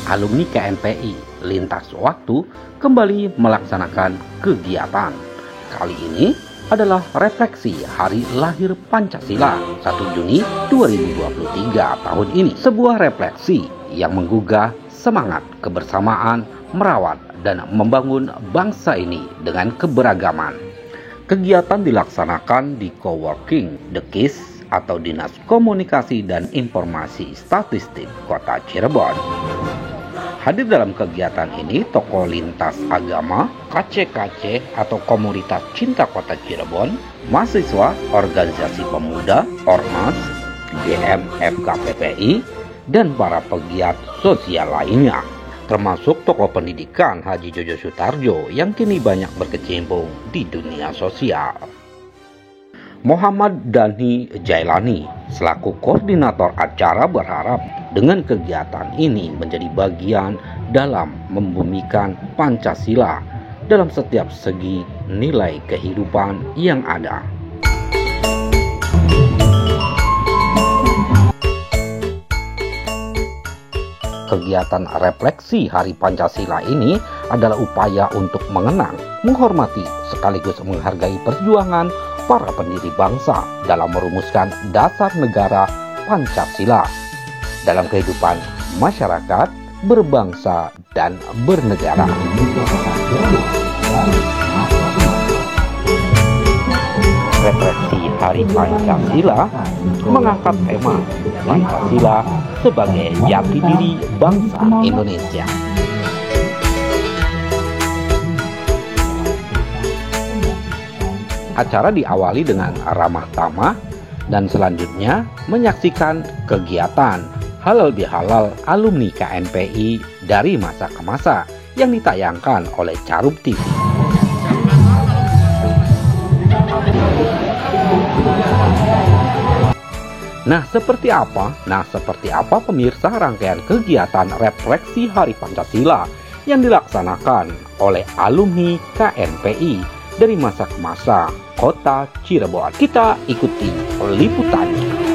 Alumni KNPI lintas waktu kembali melaksanakan kegiatan. Kali ini adalah refleksi Hari Lahir Pancasila 1 Juni 2023 tahun ini. Sebuah refleksi yang menggugah semangat kebersamaan, merawat dan membangun bangsa ini dengan keberagaman. Kegiatan dilaksanakan di Coworking The KIS atau Dinas Komunikasi dan Informasi Statistik Kota Cirebon. Hadir dalam kegiatan ini tokoh lintas agama, KCKC atau Komunitas Cinta Kota Cirebon, mahasiswa, organisasi pemuda, Ormas, GMFKPPI, dan para pegiat sosial lainnya, termasuk tokoh pendidikan Haji Jojo Sutarjo yang kini banyak berkecimpung di dunia sosial. Muhammad Dhani Jailani selaku koordinator acara berharap dengan kegiatan ini menjadi bagian dalam membumikan Pancasila dalam setiap segi nilai kehidupan yang ada. Kegiatan refleksi Hari Pancasila ini adalah upaya untuk mengenang, menghormati, sekaligus menghargai perjuangan para pendiri bangsa dalam merumuskan dasar negara Pancasila dalam kehidupan masyarakat, berbangsa, dan bernegara. Refleksi Hari Pancasila mengangkat tema Pancasila sebagai jati diri bangsa Indonesia. Acara diawali dengan ramah tamah dan selanjutnya menyaksikan kegiatan halal bihalal alumni KNPI dari masa ke masa yang ditayangkan oleh Carub TV. Nah, seperti apa pemirsa rangkaian kegiatan refleksi Hari Pancasila yang dilaksanakan oleh alumni KNPI dari masa ke masa Kota Cirebon. Kita ikuti liputannya.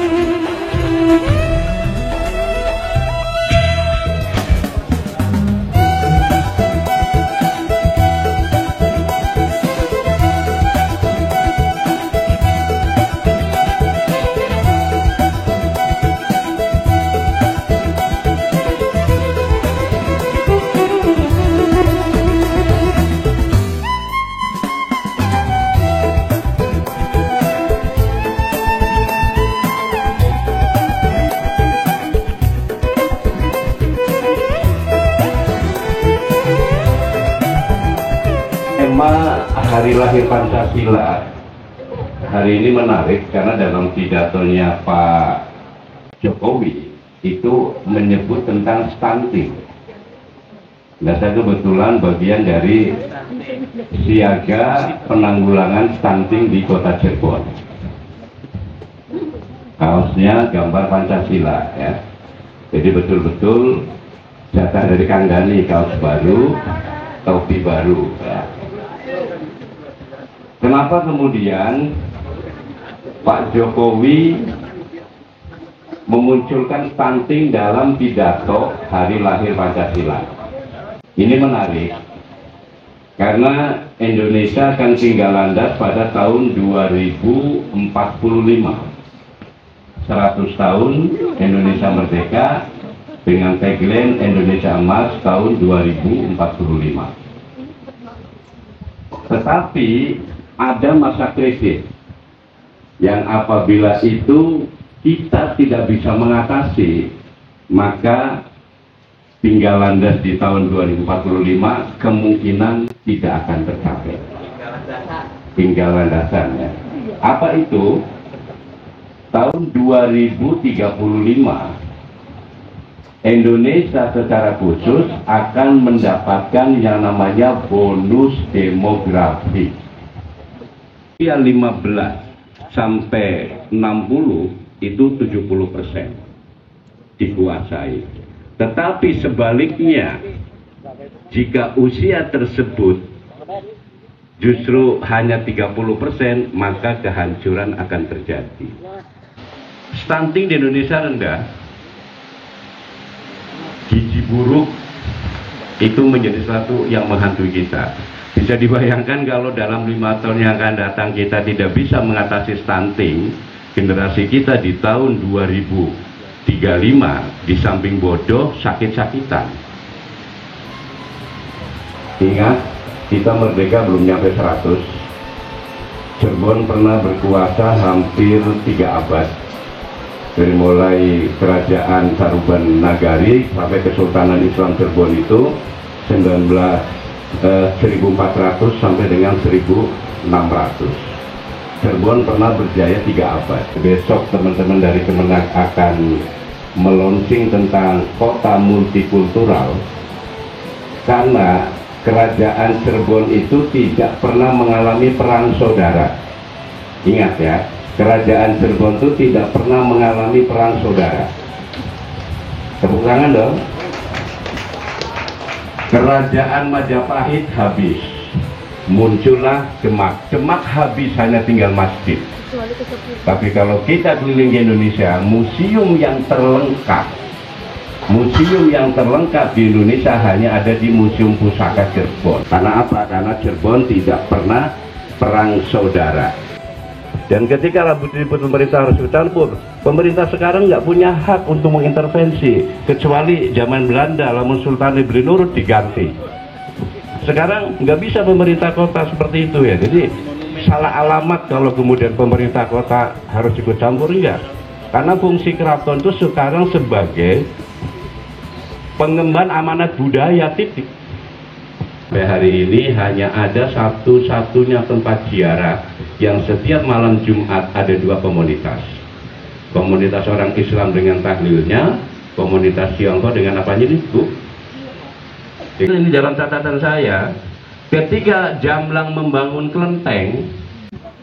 Hari Lahir Pancasila hari ini menarik karena dalam pidatonya Pak Jokowi itu menyebut tentang stunting. Nah, saya kebetulan bagian dari siaga penanggulangan stunting di Kota Cirebon. Kaosnya gambar Pancasila ya. Jadi betul-betul jatah dari Kang Dhani, kaos baru, topi baru ya. Kenapa kemudian Pak Jokowi memunculkan stunting dalam pidato Hari Lahir Pancasila? Ini menarik karena Indonesia akan tinggal landas pada tahun 2045. 100 tahun Indonesia merdeka dengan tagline Indonesia Emas tahun 2045. Tetapi ada masa krisis yang apabila itu kita tidak bisa mengatasi, maka tinggal landas di tahun 2045 kemungkinan tidak akan tercapai. Tinggal landasan ya. Apa itu? Tahun 2035 Indonesia secara khusus akan mendapatkan yang namanya bonus demografi. Usia 15 sampai 60 itu 70% dikuasai. Tetapi sebaliknya, jika usia tersebut justru hanya 30%, maka kehancuran akan terjadi. Stunting di Indonesia rendah, gizi buruk itu menjadi sesuatu yang menghantui kita. Bisa dibayangkan kalau dalam 5 tahun yang akan datang kita tidak bisa mengatasi stunting, generasi kita di tahun 2035 di samping bodoh, sakit-sakitan. Ingat, kita merdeka belum nyampe 100. Cirebon pernah berkuasa hampir 3 abad. Dari mulai kerajaan Saruban Nagari sampai Kesultanan Islam Cirebon itu 1400 sampai dengan 1600. Cirebon pernah berjaya 3 abad. Besok teman-teman dari Kemenag akan melonsing tentang kota multikultural, karena kerajaan Cirebon itu tidak pernah mengalami perang saudara. Ingat ya, kerajaan Cirebon itu tidak pernah mengalami perang saudara. Tepuk tangan dong. Kerajaan Majapahit habis, muncullah Demak. Demak habis, hanya tinggal masjid. Tapi kalau kita keliling di Indonesia, museum yang terlengkap di Indonesia hanya ada di Museum Pusaka Cirebon. Karena apa? Karena Cirebon tidak pernah perang saudara. Dan ketika ribut pemerintah harus bercampur, pemerintah sekarang nggak punya hak untuk mengintervensi, kecuali zaman Belanda, lamun Sultan Ibn Nurut diganti. Sekarang nggak bisa pemerintah kota seperti itu ya. Jadi salah alamat kalau kemudian pemerintah kota harus ikut campur, enggak. Karena fungsi keraton itu sekarang sebagai pengemban amanat budaya, titik. Sampai hari ini hanya ada satu-satunya tempat ziarah yang setiap malam Jumat ada 2 komunitas. Komunitas orang Islam dengan tahlilnya, komunitas Tiongkok dengan apanya ini, Bu? Ini dalam catatan saya, ketika Jamlang membangun kelenteng,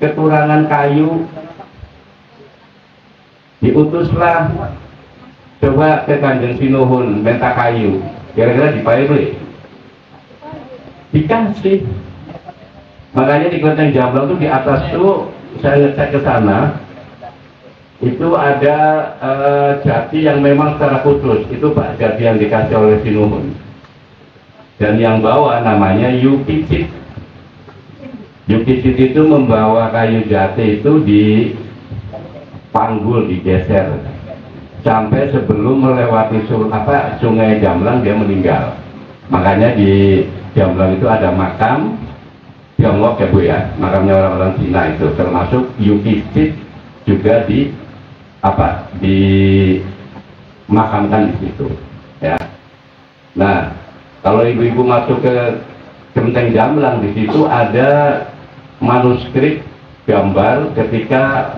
keturangan kayu, diutuslah coba ke Kanjeng Sinuhun minta kayu, kira-kira dipakai, dikasih. Makanya di kelenteng Jamlang itu di atas tuh saya ngecek ke sana, itu ada jati yang memang secara khusus, itu Pak jati yang dikasih oleh Sinuhun, dan yang bawa namanya Yukicit. Yukicit itu membawa kayu jati itu di panggul, digeser sampai sebelum melewati sungai Jamlang dia meninggal. Makanya di Jamlang itu ada makam Tiongkok ya Bu ya, makamnya orang-orang Cina itu, termasuk Yukicit juga dimakamkan di situ ya. Nah, kalau ibu-ibu masuk ke kelenteng Jamlang, di situ ada manuskrip gambar ketika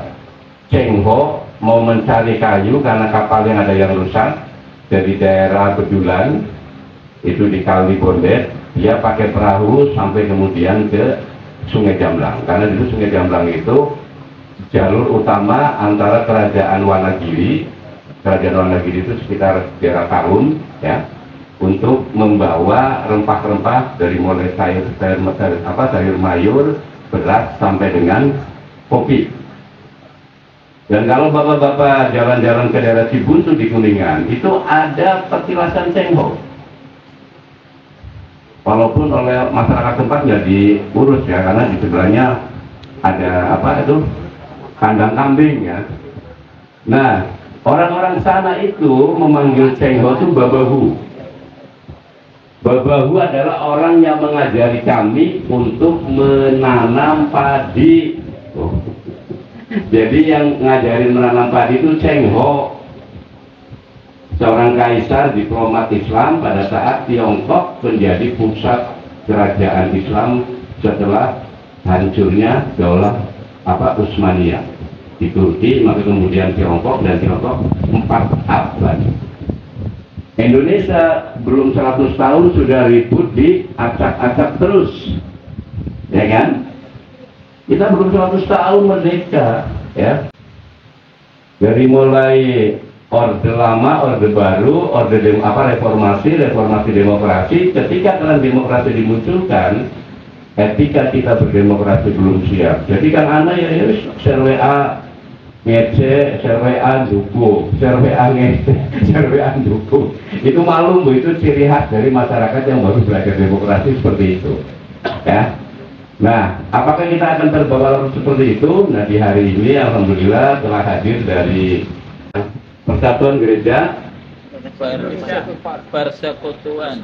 Cheng Ho mau mencari kayu karena kapalnya ada yang rusak dari daerah Bedulan itu di Kali Bondet. Dia pakai perahu sampai kemudian ke Sungai Jamlang, karena di Sungai Jamlang itu jalur utama antara kerajaan Wonogiri itu sekitar daerah Kahun ya, untuk membawa rempah-rempah dari mulai sayur mayur, beras sampai dengan kopi. Dan kalau bapak-bapak jalan-jalan ke daerah Cibuntu di Kuningan, itu ada petilasan Cheng Ho. Walaupun oleh masyarakat tempat nggak diurus ya, karena di sebelahnya ada kandang kambing ya. Nah, orang-orang sana itu memanggil Cheng Ho itu Babahu. Babahu adalah orang yang mengajari kami untuk menanam padi. Jadi yang ngajarin menanam padi itu Cheng Ho, seorang kaisar diplomat Islam pada saat Tiongkok menjadi pusat kerajaan Islam setelah hancurnya Daulah Utsmaniyah di Turki, maka kemudian Tiongkok 4 abad. Indonesia belum 100 tahun sudah ribut di acak-acak terus, ya kan? Kita belum 100 tahun merdeka, ya. Dari mulai Orde Lama, Orde Baru, reformasi demokrasi. Ketika kalian demokrasi dimunculkan, etika kita berdemokrasi belum siap. Jadi kan anak ya share WA ngece, share WA dukung, share WA ngece, share WA dukung. Itu malu, Bu, itu ciri khas dari masyarakat yang baru belajar demokrasi seperti itu. Ya. Nah, apakah kita akan terbawa seperti itu? Nah, di hari ini alhamdulillah telah hadir dari Persatuan Gereja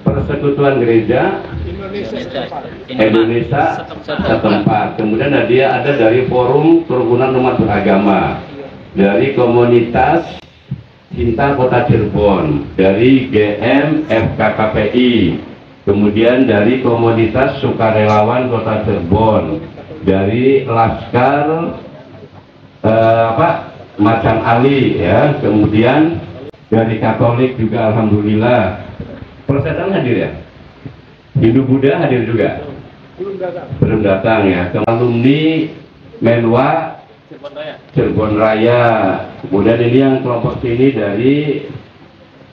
Persekutuan Gereja Indonesia setempat. Kemudian dia ada dari Forum Kerukunan Umat Beragama, dari Komunitas Cinta Kota Cirebon, dari GM FKKPI, kemudian dari Komunitas Sukarelawan Kota Cirebon, dari Laskar Macan Ali, ya, kemudian dari Katolik juga alhamdulillah. Protestan hadir ya? Hindu Buddha hadir juga? Belum datang ya. Alumni Menwa Cirebon Raya. Kemudian ini yang kelompok sini dari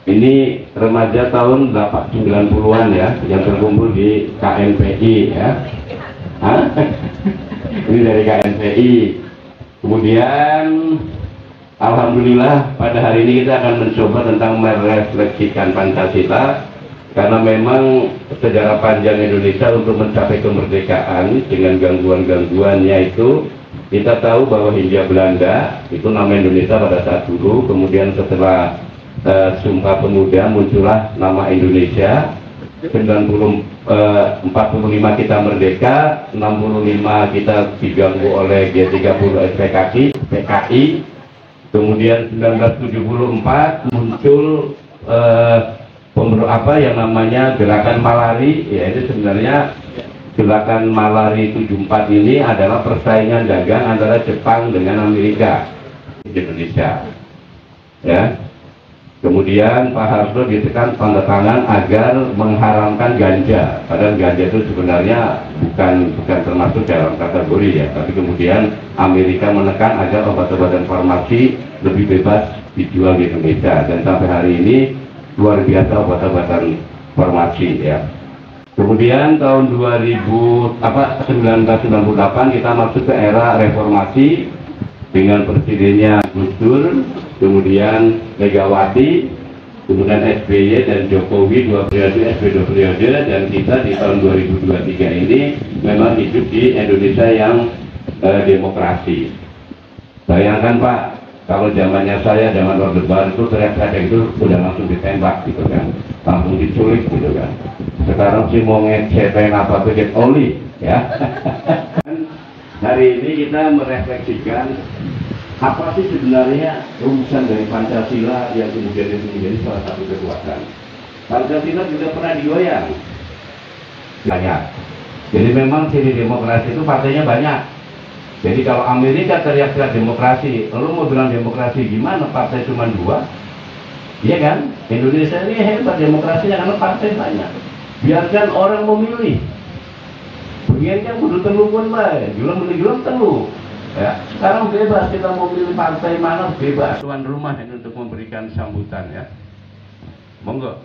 ini remaja tahun 90-an ya, yang terkumpul di KNPI ya. Ini dari KNPI. Kemudian alhamdulillah pada hari ini kita akan mencoba tentang merefleksikan Pancasila, karena memang sejarah panjang Indonesia untuk mencapai kemerdekaan dengan gangguan-gangguannya itu, kita tahu bahwa Hindia Belanda itu nama Indonesia pada saat dulu, kemudian setelah Sumpah Pemuda muncullah nama Indonesia. 45 kita merdeka, 65 kita diganggu oleh G30 PKI. Kemudian 1974 muncul yang namanya Gerakan Malari, ya, itu sebenarnya Gerakan Malari 74 ini adalah persaingan dagang antara Jepang dengan Amerika di Indonesia. Ya. Kemudian Pak Harto ditekan tanda tangan agar mengharamkan ganja, padahal ganja itu sebenarnya bukan termasuk dalam kategori ya, tapi kemudian Amerika menekan agar obat-obatan farmasi lebih bebas dijual di Indonesia, dan sampai hari ini luar biasa obat-obatan farmasi ya. Kemudian tahun 1998 kita masuk ke era reformasi dengan presidennya Gus Dur, kemudian Megawati, kemudian SBY dan Jokowi 2 periode, dan kita di tahun 2023 ini memang hidup di Indonesia yang demokrasi. Bayangkan Pak, kalau zamannya saya, zaman Orde Baru itu teriak-teriak itu sudah langsung ditembak gitu kan, langsung diculik gitu kan. Sekarang sih mau ngecetain apa tuh get oli ya. Hari ini kita merefleksikan apa sih sebenarnya rumusan dari Pancasila yang kemudian itu menjadi salah satu kekuatan. Pancasila juga pernah digoyang banyak. Jadi memang ciri demokrasi itu partainya banyak. Jadi kalau Amerika teriak-teriak demokrasi, lalu mau bilang demokrasi gimana? Partai cuma 2, iya kan? Indonesia ini hebat demokrasinya karena partai banyak. Biarkan orang memilih. Begini kan kudu telu pun baik, julang telu. Ya, sekarang bebas kita mau pilih partai mana, bebas. Tuan rumah ini untuk memberikan sambutan ya. Monggo.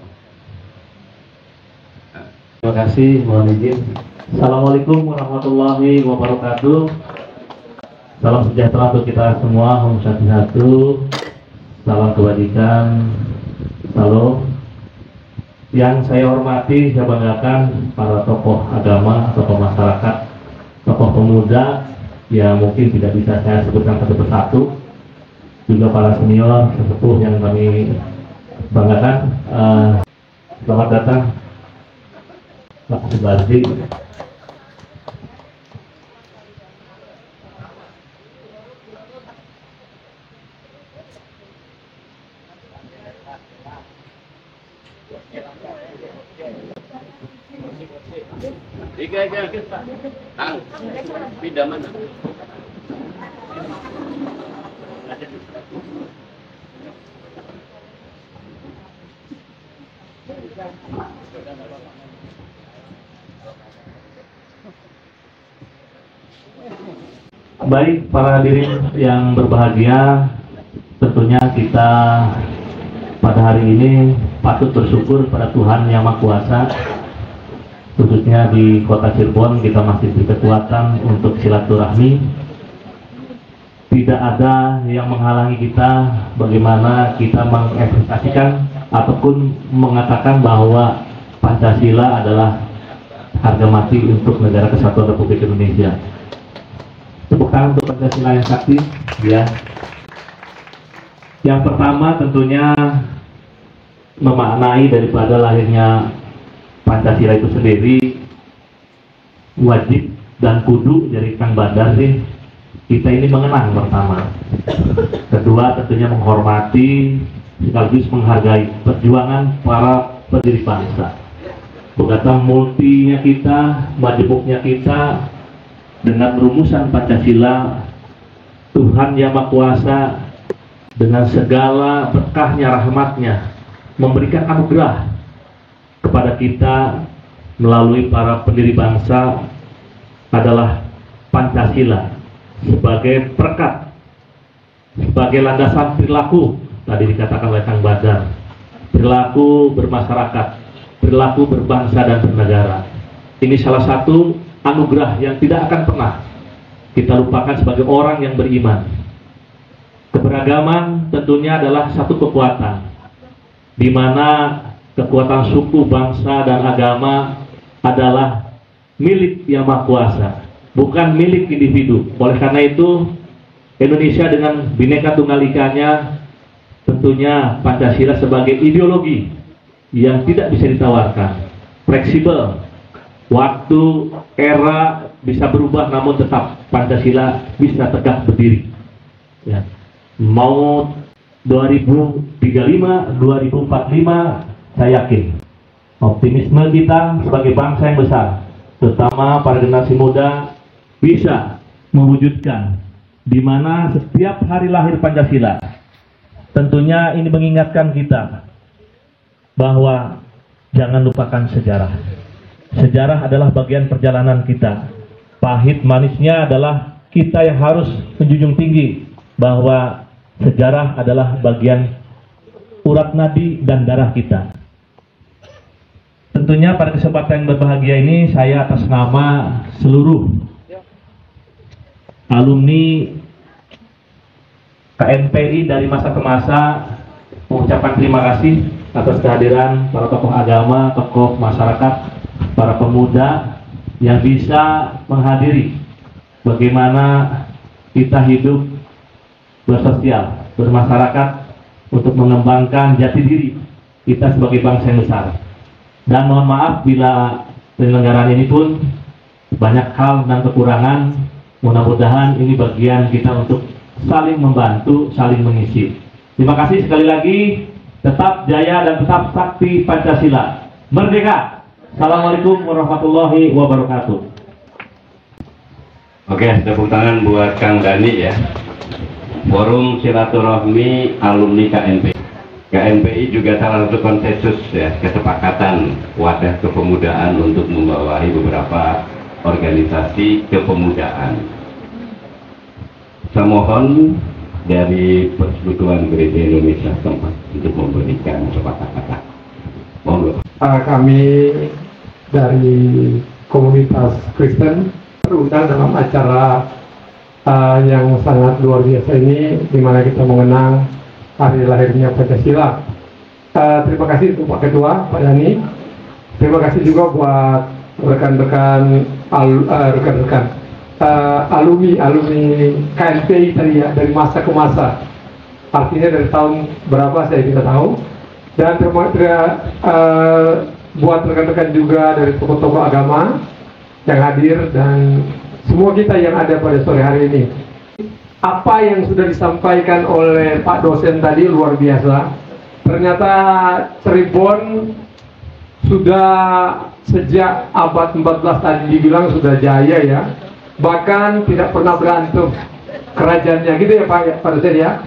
Terima kasih, mohon izin. Assalamualaikum warahmatullahi wabarakatuh. Salam sejahtera untuk kita semua, Om Satu-Satu. Salam kebajikan, salam. Yang saya hormati, saya banggakan para tokoh agama, tokoh masyarakat, tokoh pemuda yang mungkin tidak bisa saya sebutkan satu persatu, juga para senior, sesepuh yang kami banggakan. Selamat datang Pak Subardi. Pindah mana? Baik, para hadirin yang berbahagia, tentunya kita pada hari ini patut bersyukur pada Tuhan Yang Maha Kuasa khususnya di kota Cirebon kita masih berkekuatan untuk silaturahmi. Tidak ada yang menghalangi kita bagaimana kita mengekspresikan ataupun mengatakan bahwa Pancasila adalah harga mati untuk negara kesatuan Republik Indonesia. Tepuk tangan untuk Pancasila yang sakti, ya. Yang pertama tentunya memaknai daripada lahirnya Pancasila itu sendiri, wajib dan kudu dari Kang Badar sih, kita ini mengenang pertama. Kedua tentunya menghormati sekaligus menghargai perjuangan para pendiri bangsa. Begitu multinya kita, majemuknya kita, dengan rumusan Pancasila, Tuhan Yang Maha Kuasa dengan segala berkahnya, rahmatnya, memberikan anugerah kepada kita melalui para pendiri bangsa adalah Pancasila sebagai perekat, sebagai landasan perilaku, tadi dikatakan oleh Kang Badar, perilaku bermasyarakat, perilaku berbangsa dan bernegara. Ini salah satu anugerah yang tidak akan pernah kita lupakan sebagai orang yang beriman. Keberagaman tentunya adalah satu kekuatan, di mana kekuatan suku, bangsa, dan agama adalah milik Yang Maha Kuasa, bukan milik individu. Oleh karena itu, Indonesia dengan Bhinneka Tunggal Ikanya, tentunya Pancasila sebagai ideologi yang tidak bisa ditawarkan, fleksibel, waktu, era bisa berubah, namun tetap Pancasila bisa tegak berdiri. Ya. Mau 2035, 2045, saya yakin optimisme kita sebagai bangsa yang besar, terutama para generasi muda, bisa mewujudkan di mana setiap hari lahir Pancasila. Tentunya ini mengingatkan kita bahwa jangan lupakan sejarah. Sejarah adalah bagian perjalanan kita. Pahit manisnya adalah kita yang harus menjunjung tinggi bahwa sejarah adalah bagian urat nadi dan darah kita. Tentunya pada kesempatan yang berbahagia ini, saya atas nama seluruh alumni KNPI dari masa ke masa mengucapkan terima kasih atas kehadiran para tokoh agama, tokoh masyarakat, para pemuda yang bisa menghadiri bagaimana kita hidup bersosial, bermasyarakat untuk mengembangkan jati diri kita sebagai bangsa yang besar. Dan mohon maaf bila penyelenggaraan ini pun banyak hal dan kekurangan. Mudah-mudahan ini bagian kita untuk saling membantu, saling mengisi. Terima kasih sekali lagi. Tetap jaya dan tetap sakti Pancasila. Merdeka! Assalamualaikum warahmatullahi wabarakatuh. Oke, tepuk tangan buat Kang Dani ya. Forum Silaturahmi Alumni KNPI. KNPI juga salah satu konsensus ya, kesepakatan wadah kepemudaan untuk membawahi beberapa organisasi kepemudaan. Saya mohon dari Persekutuan Gereja Indonesia tempat untuk memberikan kata-kata. Mohon. Kami dari komunitas Kristen terundang dalam acara yang sangat luar biasa ini, di mana kita mengenang hari lahirnya Pancasila. Terima kasih untuk Pak Ketua, Pak Dani. Terima kasih juga buat rekan-rekan alumni KNPI tadi ya, dari masa ke masa. Artinya dari tahun berapa saya tidak tahu. Dan terima buat rekan-rekan juga dari tokoh-tokoh agama yang hadir dan semua kita yang ada pada sore hari ini. Apa yang sudah disampaikan oleh Pak dosen tadi luar biasa. Ternyata Cirebon sudah sejak abad 14 tadi dibilang sudah jaya ya. Bahkan tidak pernah berantem kerajaannya gitu ya Pak dosen ya.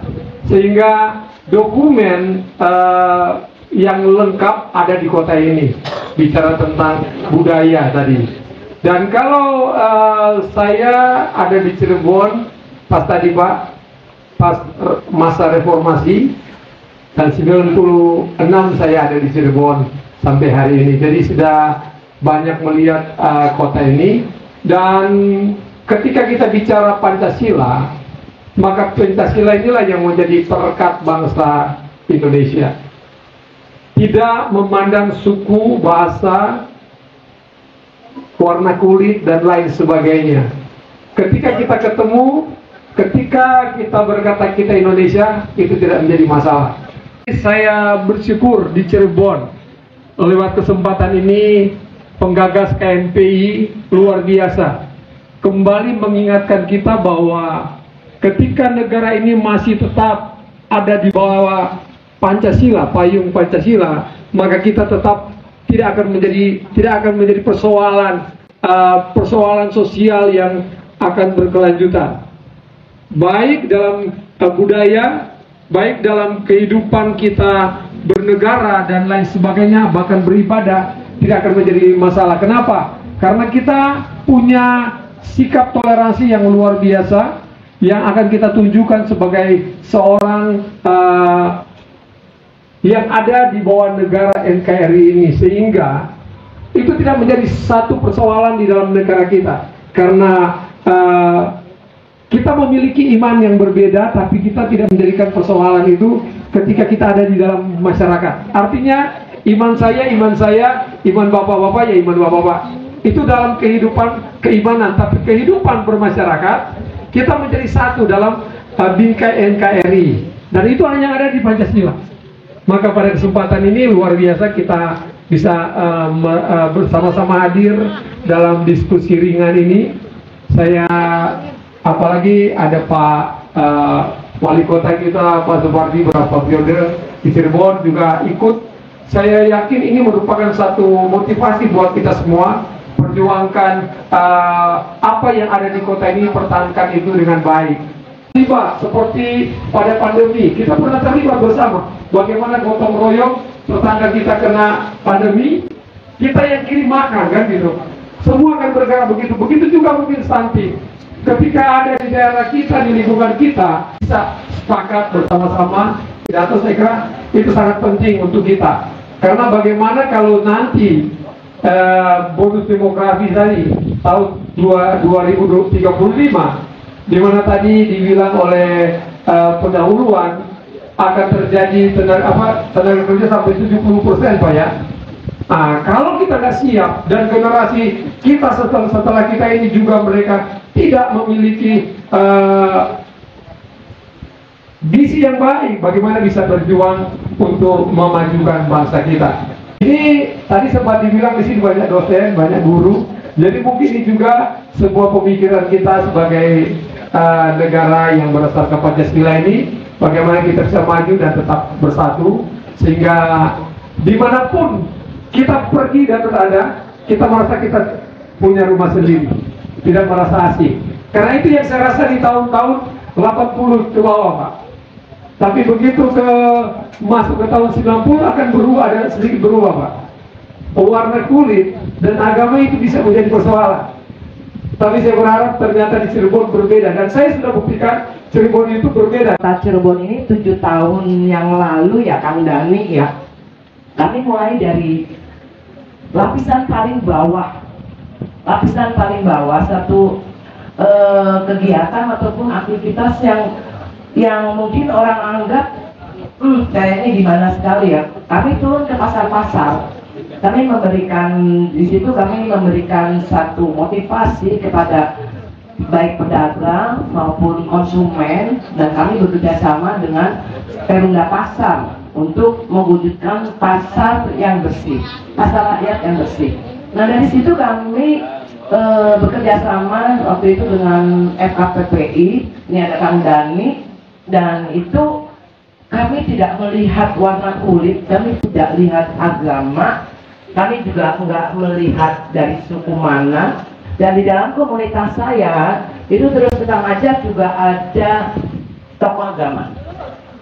Sehingga dokumen yang lengkap ada di kota ini. Bicara tentang budaya tadi. Dan kalau saya ada di Cirebon pas tadi Pak, pas masa reformasi, dan 96 saya ada di Cirebon sampai hari ini. Jadi sudah banyak melihat kota ini. Dan ketika kita bicara Pancasila, maka Pancasila inilah yang menjadi perekat bangsa Indonesia. Tidak memandang suku, bahasa, warna kulit, dan lain sebagainya. Ketika kita ketemu, ketika kita berkata kita Indonesia, itu tidak menjadi masalah. Saya bersyukur di Cirebon, lewat kesempatan ini, penggagas KMPI luar biasa kembali mengingatkan kita bahwa ketika negara ini masih tetap ada di bawah Pancasila, payung Pancasila, maka kita tetap tidak akan menjadi persoalan sosial yang akan berkelanjutan, baik dalam budaya, baik dalam kehidupan kita bernegara dan lain sebagainya, bahkan beribadah tidak akan menjadi masalah. Kenapa? Karena kita punya sikap toleransi yang luar biasa yang akan kita tunjukkan sebagai seorang yang ada di bawah negara NKRI ini, sehingga itu tidak menjadi satu persoalan di dalam negara kita. Karena kita memiliki iman yang berbeda, tapi kita tidak menjadikan persoalan itu ketika kita ada di dalam masyarakat. Artinya iman saya, iman bapak-bapak ya iman bapak-bapak. Itu dalam kehidupan keimanan, tapi kehidupan bermasyarakat kita menjadi satu dalam bingkai NKRI. Dan itu hanya ada di Pancasila. Maka pada kesempatan ini luar biasa kita bisa bersama-sama hadir dalam diskusi ringan ini. Saya apalagi ada Pak Wali Kota kita Pak Supardi beberapa periode di Cirebon juga ikut. Saya yakin ini merupakan satu motivasi buat kita semua perjuangkan apa yang ada di kota ini, pertahankan itu dengan baik. Tiba seperti pada pandemi, kita pernah terlibat bersama bagaimana gotong royong tetangga kita kena pandemi, kita yang kirim makan kan gitu. Semua akan bergerak begitu. Begitu juga mungkin stunting. Ketika ada di daerah kita, di lingkungan kita, bisa sepakat bersama-sama. Atau saya kira itu sangat penting untuk kita. Karena bagaimana kalau nanti bonus demografi tadi tahun 2035, di mana tadi dibilang oleh pendahuluan akan terjadi tenaga kerja sampai 70% Pak ya. Nah, kalau kita nggak siap dan generasi kita setelah kita ini juga mereka tidak memiliki visi yang baik, bagaimana bisa berjuang untuk memajukan bangsa kita. Ini tadi sempat dibilang di sini banyak dosen, banyak guru. Jadi mungkin ini juga sebuah pemikiran kita sebagai negara yang berdasarkan Pancasila ini, bagaimana kita bisa maju dan tetap bersatu, sehingga dimanapun kita pergi dan berada, kita merasa kita punya rumah sendiri, tidak merasa asing. Karena itu yang saya rasa di tahun-tahun 80 ke bawah Pak. Tapi begitu masuk ke tahun 90 akan berubah, ada sedikit berubah Pak. Warna kulit dan agama itu bisa menjadi persoalan. Tapi saya berharap ternyata di Cirebon berbeda, dan saya sudah buktikan Cirebon itu berbeda. Cirebon ini 7 tahun yang lalu ya Kang Dani ya, kami mulai dari lapisan paling bawah satu kegiatan ataupun aktivitas yang mungkin orang anggap kayaknya gimana sekali ya. Kami turun ke pasar-pasar, kami memberikan satu motivasi kepada baik pedagang maupun konsumen, dan kami bekerja sama dengan Perumda Pasar untuk mewujudkan pasar yang bersih, pasar rakyat yang bersih. Nah dari situ kami bekerja sama waktu itu dengan FKPPI, ini ada Kang Dani, dan itu kami tidak melihat warna kulit, kami tidak lihat agama, kami juga nggak melihat dari suku mana. Dan di dalam komunitas saya itu terus terang aja juga ada tokoh agama.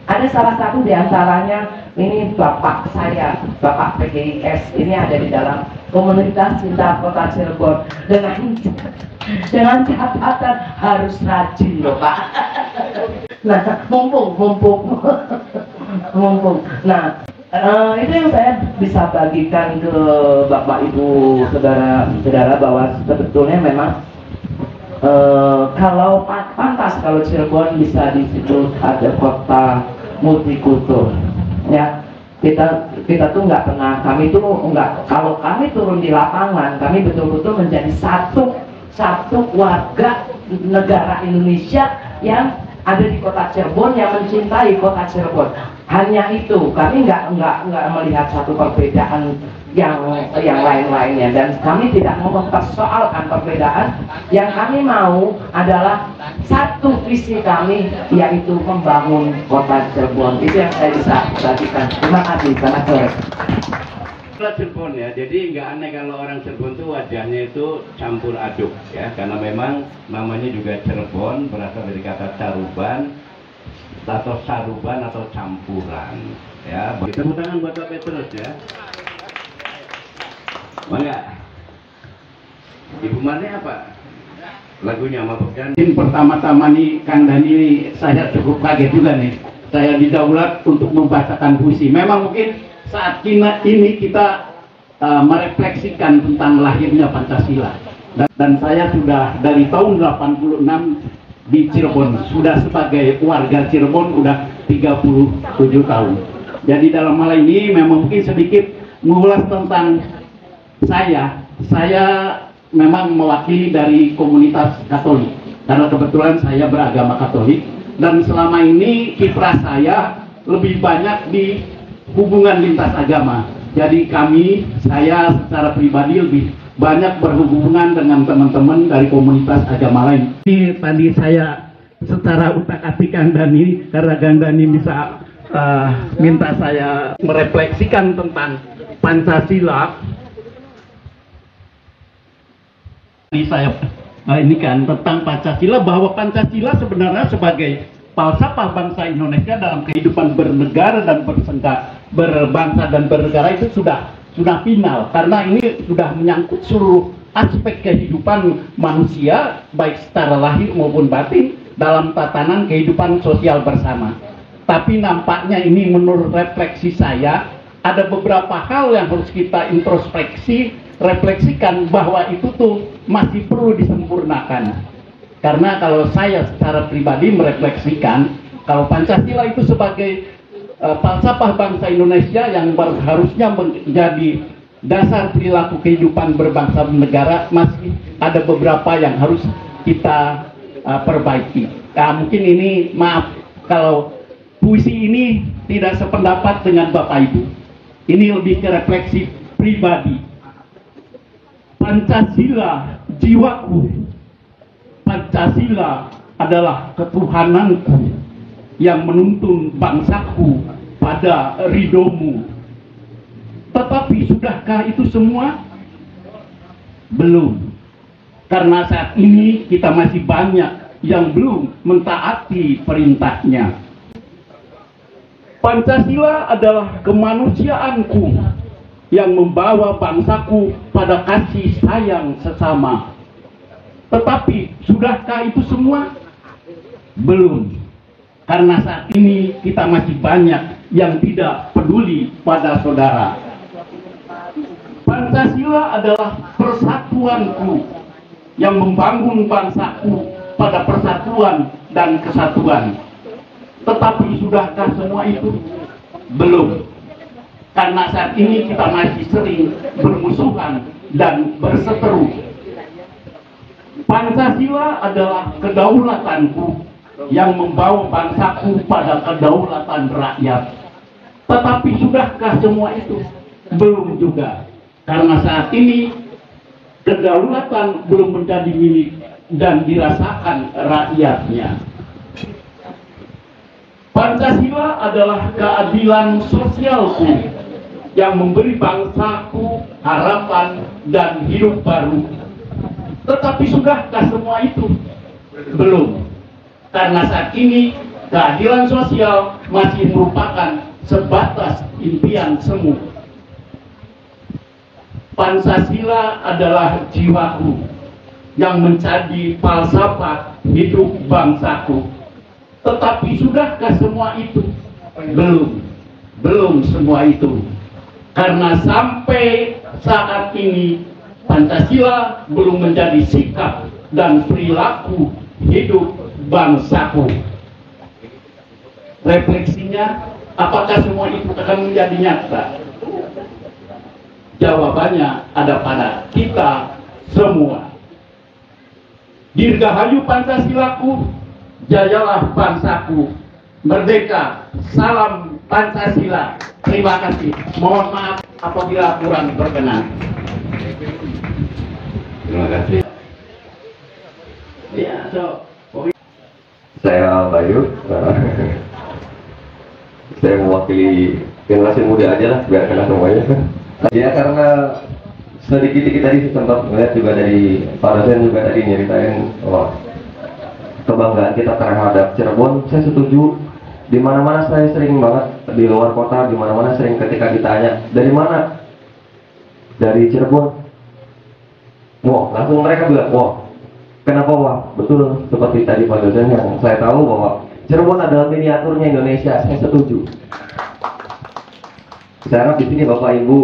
Ada salah satu di antaranya, ini bapak saya, Bapak PGIS, ini ada di dalam komunitas Cinta Kota Cirebon dengan catatan harus rajin loh Pak. Nah, mumpung. Nah, Itu yang saya bisa bagikan ke Bapak Ibu saudara-saudara bahwa sebetulnya memang kalau pantas kalau Cirebon bisa disebut ada kota multikultur, ya kita tuh nggak pernah, kami tuh nggak, kalau kami turun di lapangan kami betul-betul menjadi satu warga negara Indonesia yang ada di kota Cirebon, yang mencintai kota Cirebon. Hanya itu, kami nggak melihat satu perbedaan yang lain-lainnya, dan kami tidak mau mempersoalkan perbedaan. Yang kami mau adalah satu visi kami, yaitu membangun kota Cirebon. Itu yang saya bisa bagikan. Terima kasih. Selamat sore. Cirebon ya, jadi nggak aneh kalau orang Cirebon tuh wajahnya itu campur aduk ya, karena memang namanya juga Cirebon berasal dari kata caruban atau saruban atau campuran ya. Tepuk tangan buat Pak Petrus ya. Mangga. Ibu Marni apa lagunya Mabuk Janji? Pertama-tama nih Kang Dani, saya cukup kaget juga nih, saya didaulat untuk membacakan puisi. Memang mungkin saat ini kita merefleksikan tentang lahirnya Pancasila, dan saya sudah dari tahun 86 di Cirebon, sudah sebagai warga Cirebon udah 37 tahun. Jadi dalam hal ini memang mungkin sedikit mengulas tentang saya memang mewakili dari komunitas Katolik, karena kebetulan saya beragama Katolik, dan selama ini kiprah saya lebih banyak di hubungan lintas agama. Jadi saya secara pribadi lebih banyak berhubungan dengan teman-teman dari komunitas agama lain. Ini tadi saya secara utak-atik Kang Dani, karena Kang Dani bisa minta saya merefleksikan tentang Pancasila. Ini saya ini kan tentang Pancasila, bahwa Pancasila sebenarnya sebagai falsafah bangsa Indonesia dalam kehidupan bernegara dan berbangsa dan bernegara itu sudah final, karena ini sudah menyangkut seluruh aspek kehidupan manusia baik secara lahir maupun batin dalam tatanan kehidupan sosial bersama. Tapi nampaknya ini menurut refleksi saya ada beberapa hal yang harus kita introspeksi, refleksikan, bahwa itu tuh masih perlu disempurnakan. Karena kalau saya secara pribadi merefleksikan, kalau Pancasila itu sebagai falsafah bangsa Indonesia yang harusnya menjadi dasar perilaku kehidupan berbangsa bernegara, masih ada beberapa yang harus kita perbaiki. Nah, mungkin ini maaf kalau puisi ini tidak sependapat dengan Bapak Ibu. Ini lebih ke refleksi pribadi. Pancasila jiwaku, Pancasila adalah ketuhananku yang menuntun bangsaku pada ridhomu. Tetapi sudahkah itu semua? Belum. Karena saat ini kita masih banyak yang belum mentaati perintahnya. Pancasila adalah kemanusiaanku yang membawa bangsaku pada kasih sayang sesama. Tetapi sudahkah itu semua? Belum. Karena saat ini kita masih banyak yang tidak peduli pada saudara. Pancasila adalah persatuanku yang membangun bangsaku pada persatuan dan kesatuan. Tetapi sudahkah semua itu? Belum. Karena saat ini kita masih sering bermusuhan dan berseteru. Pancasila adalah kedaulatanku yang membawa bangsaku pada kedaulatan rakyat. Tetapi sudahkah semua itu? Belum juga. Karena saat ini kedaulatan belum menjadi milik dan dirasakan rakyatnya. Pancasila adalah keadilan sosialku yang memberi bangsaku harapan dan hidup baru. Tetapi sudahkah semua itu? Belum. Karena saat ini keadilan sosial masih merupakan sebatas impian semu. Pancasila adalah jiwaku yang menjadi falsafah hidup bangsaku. Tetapi sudahkah semua itu? Belum. Belum semua itu. Karena sampai saat ini Pancasila belum menjadi sikap dan perilaku hidup bangsaku. Refleksinya, apakah semua itu akan menjadi nyata? Jawabannya ada pada kita semua. Dirgahayu Pancasilaku, jayalah bangsaku. Merdeka, salam Pancasila. Terima kasih. Mohon maaf apabila kurang berkenan. Terima kasih. Ya, Saya Bayu. Saya mewakili generasi muda aja lah, biar kena semuanya. Ya karena sedikit tadi sempat melihat juga dari Pak dosen juga tadi nyeritain kebanggaan kita terhadap Cirebon. Saya setuju. Di mana-mana saya sering banget di luar kota, di mana-mana sering ketika ditanya dari mana, dari Cirebon. Wah, langsung mereka bilang, wah, kenapa wah? Betul seperti tadi Pak dosen yang saya tahu bahwa Cirebon adalah miniaturnya Indonesia. Saya setuju. Saya harap di sini Bapak Ibu,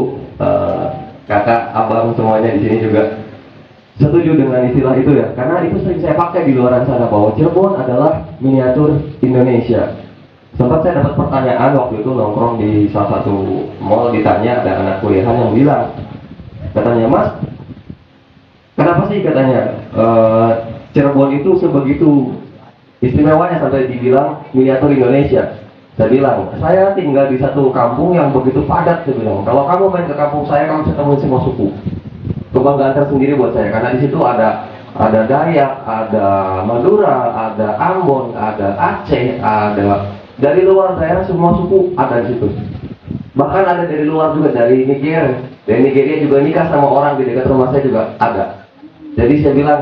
kakak, abang semuanya di sini juga setuju dengan istilah itu ya, karena itu sering saya pakai di luar sana bahwa Cirebon adalah miniatur Indonesia. Sempat saya dapat pertanyaan waktu itu nongkrong di salah satu mall, ditanya ada anak kuliahan yang bilang, katanya Mas, kenapa sih katanya Cirebon itu sebegitu istimewanya sampai dibilang miniatur Indonesia? Saya bilang, saya tinggal di satu kampung yang begitu padat. Saya bilang, kalau kamu main ke kampung saya, kamu bisa temuin semua suku. Kebanggaan tersendiri buat saya, karena di situ ada Dayak, ada Madura, ada Ambon, ada Aceh, ada dari luar daerah semua suku ada di situ. Bahkan ada dari luar juga, dari Nigeria. Dari Nigeria juga nikah sama orang di dekat rumah saya juga ada. Jadi saya bilang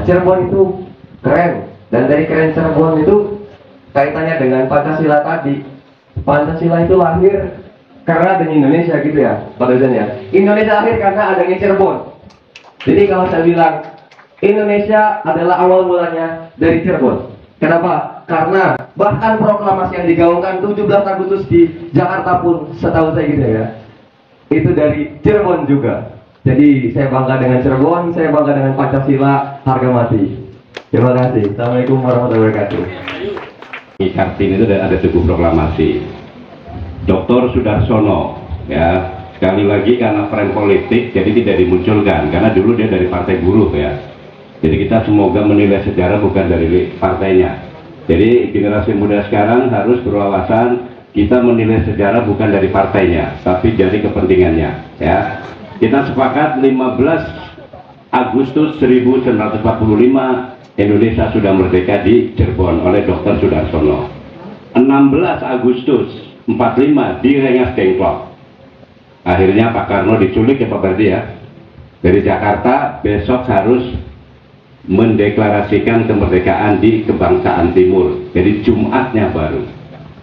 Cirebon itu keren, dan dari keren Cirebon itu kaitannya dengan Pancasila tadi. Pancasila itu lahir karena adanya Indonesia gitu ya, Pak dosen ya. Indonesia lahir karena adanya Cirebon. Jadi kalau saya bilang Indonesia adalah awal mulanya dari Cirebon. Kenapa? Karena bahkan proklamasi yang digaungkan 17 Agustus di Jakarta pun setahu saya gitu ya, itu dari Cirebon juga. Jadi saya bangga dengan Cirebon, saya bangga dengan Pancasila harga mati. Terima kasih. Assalamualaikum warahmatullahi wabarakatuh. Di Kartini itu ada sebuah proklamasi. Dr. Sudarsono, ya, sekali lagi karena frame politik jadi tidak dimunculkan, karena dulu dia dari partai buruh ya. Jadi kita semoga menilai sejarah bukan dari partainya. Jadi generasi muda sekarang harus berwawasan kita menilai sejarah bukan dari partainya, tapi dari kepentingannya. Ya, kita sepakat 15 Agustus 1945 Indonesia sudah merdeka di Cirebon oleh Dr. Sudarsono. 16 Agustus 45 di Rengas Dengklok. Akhirnya Pak Karno diculik ya Pak Bardi ya. Dari Jakarta besok harus mendeklarasikan kemerdekaan di Kebangsaan Timur. Jadi Jumatnya baru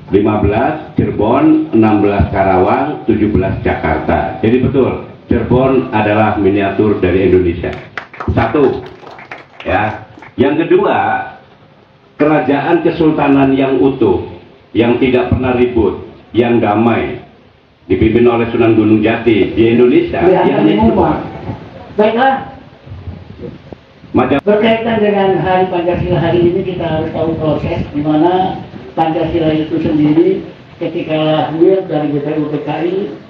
15 Cirebon, 16 Karawang, 17 Jakarta. Jadi betul, Cirebon adalah miniatur dari Indonesia. Satu ya. Yang kedua, kerajaan kesultanan yang utuh, yang tidak pernah ribut, yang damai, dipimpin oleh Sunan Gunung Jati di Indonesia. Baiklah, berkaitan dengan Hari Pancasila hari ini kita harus tahu proses di mana Pancasila itu sendiri ketika lahir dari GPU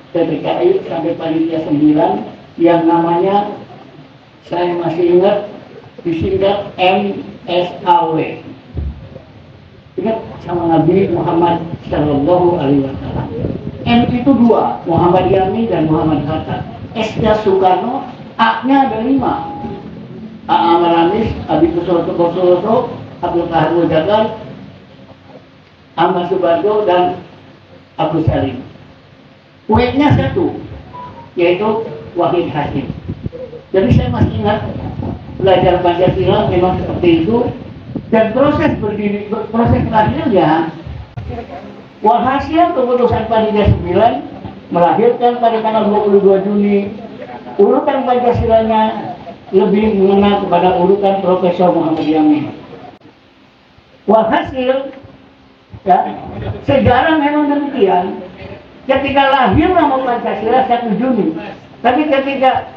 PPKI sampai panitia 9 yang namanya saya masih ingat disingkat MSAW. Ingat sama Nabi Muhammad Sallallahu Alaihi Wasallam. M itu 2, Muhammad Yamin dan Muhammad Hatta. S-nya Soekarno, A-nya ada 5. A. Amaranis, Abi Kusuroto, Abdul Kahar Mujagal, Ahmad Subardo, dan Abdul Salim. W-nya 1, yaitu Wahid Hasim. Jadi saya masih ingat belajar Pancasila memang seperti itu, dan proses terakhirnya walhasil keputusan panitia 9 melahirkan pada tanggal 22 Juni urutan Pancasilanya lebih mengenal kepada urutan Profesor Muhammad Yamin. Walhasil ya, sejarah memang demikian. Ketika lahir nama Pancasila 1 Juni, tapi ketika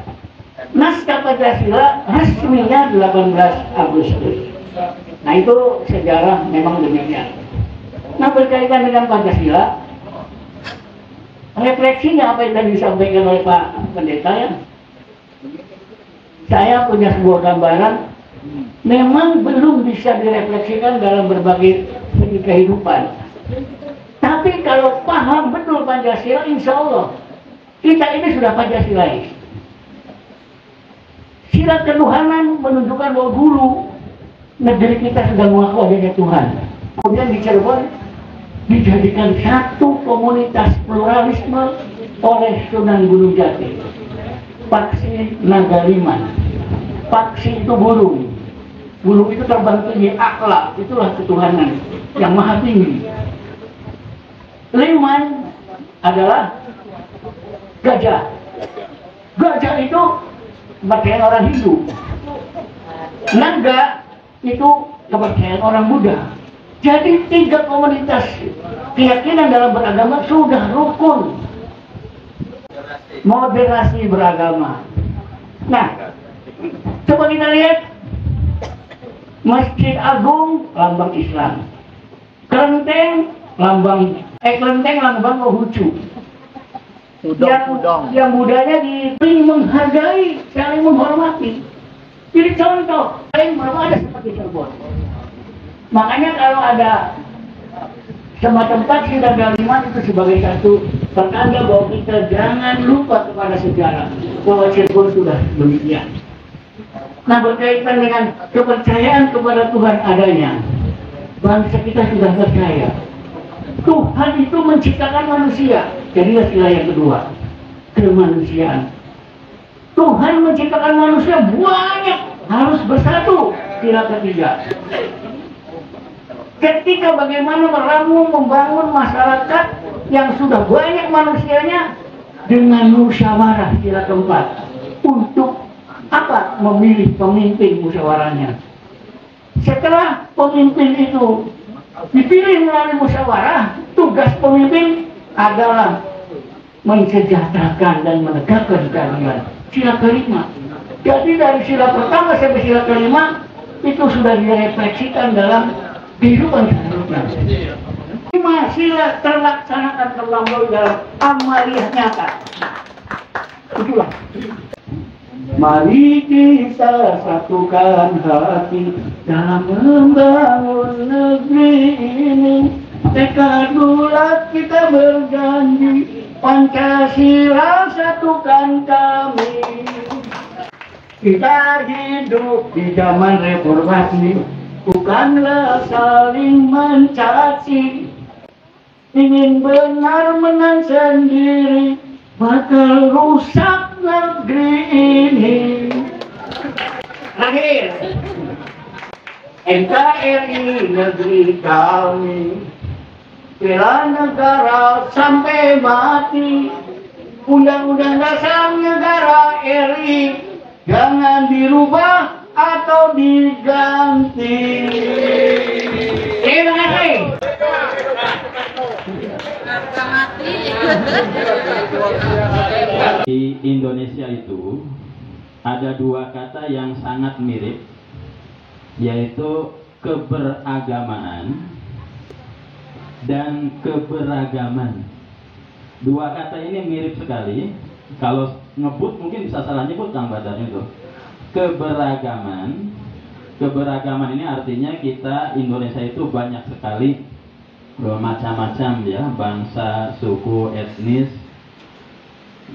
naskah Pancasila resminya 18 Agustus. Nah itu sejarah memang demikian. Nah berkaitan dengan Pancasila, refleksinya apa yang tadi disampaikan oleh Pak Pendeta ya, saya punya sebuah gambaran memang belum bisa direfleksikan dalam berbagai segi kehidupan. Tapi kalau paham betul Pancasila, insya Allah kita ini sudah Pancasilais. Sila ketuhanan menunjukkan bahwa dulu negeri kita sudah mengaku adanya Tuhan. Kemudian di Cirebon dijadikan satu komunitas pluralisme oleh Sunan Gunung Jati. Paksi Nagaliman. Paksi itu burung. Burung itu terbang tinggi, akhlak, itulah ketuhanan yang maha tinggi. Liman adalah gajah. Gajah itu kepercayaan orang Hindu. Naga itu kepercayaan orang Buddha. Jadi 3 komunitas keyakinan dalam beragama sudah rukun. Moderasi beragama. Nah, coba kita lihat Masjid Agung lambang Islam. Kelenteng lambang Konghucu. Yang budaya saling menghargai, saling menghormati. Jadi contoh, saling ada seperti Cirebon. Makanya kalau ada semacam Paksi Nagaliman itu sebagai satu pertanda bahwa kita jangan lupa kepada sejarah bahwa Cirebon sudah demikian. Nah berkaitan dengan kepercayaan kepada Tuhan adanya, bangsa kita sudah percaya Tuhan itu menciptakan manusia. Jadilah sila yang kedua, kemanusiaan. Tuhan menciptakan manusia banyak, harus bersatu. Sila ketiga, ketika bagaimana meramu membangun masyarakat yang sudah banyak manusianya dengan musyawarah. Sila keempat, untuk apa? Memilih pemimpin musyawarahnya. Setelah pemimpin itu dipilih melalui musyawarah, tugas pemimpin adalah mensejahterakan dan menegakkan keadilan. Sila kelima. Jadi dari sila pertama sampai sila kelima itu sudah direfleksikan dalam kehidupan selanjutnya. 5 sila terlaksanakan terlampau dalam amaliyah nyata. Itulah. Mari kita satukan hati dalam membangun negeri ini. Tekad bulat kita berjanji, Pancasila satukan kami. Kita hidup di zaman reformasi, bukanlah saling mencaci. Ingin benar menang sendiri, bakal rusak negeri ini. Terakhir, NKRI negeri kami, bela negara sampai mati. Undang-undang dasar negara RI jangan dirubah atau diganti. Terima kasih. Di Indonesia itu ada 2 kata yang sangat mirip, yaitu keberagamaan dan keberagaman. 2 kata ini mirip sekali. Kalau ngebut mungkin bisa salah nyebut Kang Badar itu. Keberagaman. Keberagaman ini artinya kita Indonesia itu banyak sekali macam-macam ya, bangsa, suku, etnis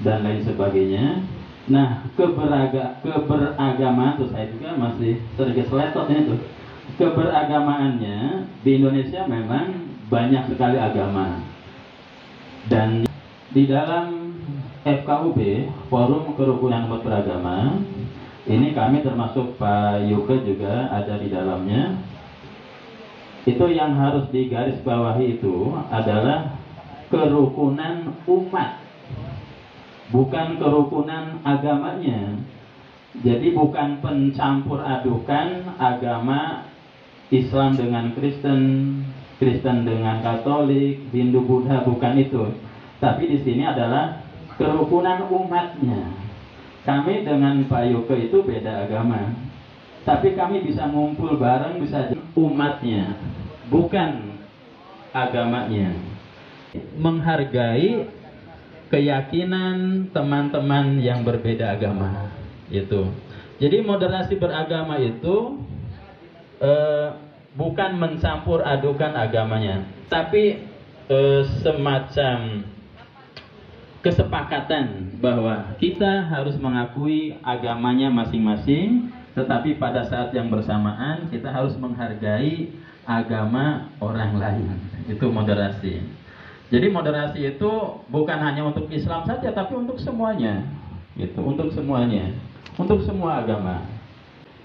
dan lain sebagainya. Nah, keberagamaan tuh saya juga masih serges letotnya itu. Keberagamaannya di Indonesia memang banyak sekali agama. Dan di dalam FKUB, Forum Kerukunan Umat Beragama, ini kami termasuk Pak Yuke juga ada di dalamnya. Itu yang harus digarisbawahi itu adalah kerukunan umat, bukan kerukunan agamanya. Jadi bukan pencampur adukan agama Islam dengan Kristen, Kristen dengan Katolik, Hindu Buddha, bukan itu. tapi di sini adalah kerukunan umatnya. Kami dengan Pak Yoko itu beda agama, tapi kami bisa ngumpul bareng, bisa umatnya, bukan agamanya. Menghargai keyakinan teman-teman yang berbeda agama itu. Jadi moderasi beragama itu bukan mencampur adukan agamanya, tapi semacam kesepakatan bahwa kita harus mengakui agamanya masing-masing, tetapi pada saat yang bersamaan kita harus menghargai agama orang lain. Itu moderasi. Jadi moderasi itu bukan hanya untuk Islam saja, tapi untuk semuanya. Gitu, untuk semuanya, untuk semua agama.